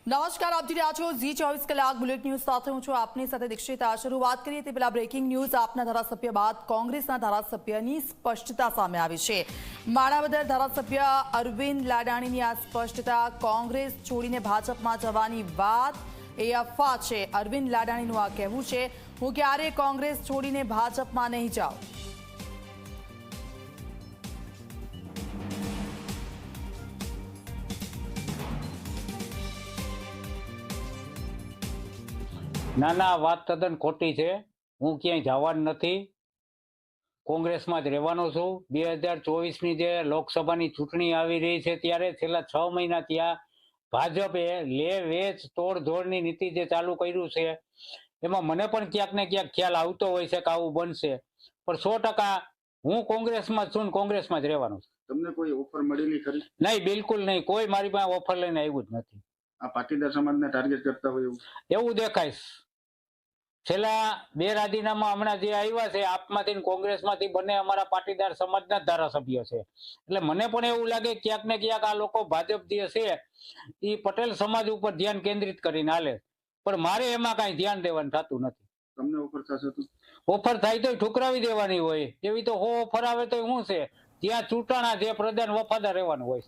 નમસ્કાર, આપ જોઈ રહ્યા છો ઝી 24 કલાક બુલેટ ન્યૂઝ સાથે હું છું આપની સાથે દીક્ષિતા। શરૂઆત કરીએ તે પહેલા બ્રેકિંગ ન્યૂઝ। આપના ધારાસભ્ય બાદ કોંગ્રેસના ધારાસભ્યની સ્પષ્ટતા સામે આવી છે। માણાવદર ધારાસભ્ય અરવિંદ લાડાણીની આ સ્પષ્ટતા, કોંગ્રેસ છોડીને ભાજપમાં જવાની વાત એ અફવા છે। અરવિંદ લાડાણીનું આ કહેવું છે, હું ક્યારેય કોંગ્રેસ છોડીને ભાજપમાં નહીં જાઉં। ના, વાત તદ્દન ખોટી છે। હું ક્યાંય જવાનું નથી, કોંગ્રેસમાં જ રહેવાનો છું। 2024ની જે લોકસભાની ચૂંટણી આવી રહી છે ત્યારે છેલ્લા 6 મહિના ત્યાં ભાજપે લે વેચ તોડજોડની નીતિ જે ચાલુ કર્યું છે એમાં મને પણ ક્યાંક ને ક્યાંક ખ્યાલ આવતો હોય છે કે આવું બનશે, પણ 100% હું કોંગ્રેસમાં જ છું, કોંગ્રેસમાં જ રહેવાનો છું। તમને કોઈ ઓફર મળેલી ખરી? નહીં, બિલકુલ નહીં, કોઈ મારી પાસે ઓફર લઈને આવ્યું જ નથી। આ પાટીદાર સમાજને ટાર્ગેટ કરતા હોય એવું દેખાય છે। છેલ્લા 2 રાજીનામા હમણાં જે આવ્યા છે આપમાંથી કોંગ્રેસમાંથી, બંને અમારા પાટીદાર સમાજના જ ધારાસભ્ય છે। એટલે મને પણ એવું લાગે ક્યાંક ને ક્યાંક આ લોકો ભાજપ જે છે એ પટેલ સમાજ ઉપર ધ્યાન કેન્દ્રિત કરીને હાલે, પણ મારે એમાં કાંઈ ધ્યાન દેવાનું થતું નથી। તમને ઓફર થશે તો? ઓફર થાય તો ઠુકરાવી દેવાની હોય, એવી તો 100 ઓફર આવે તો શું છે, જ્યાં ચૂંટાણા જે પ્રધાન વફાદાર રહેવાનું હોય।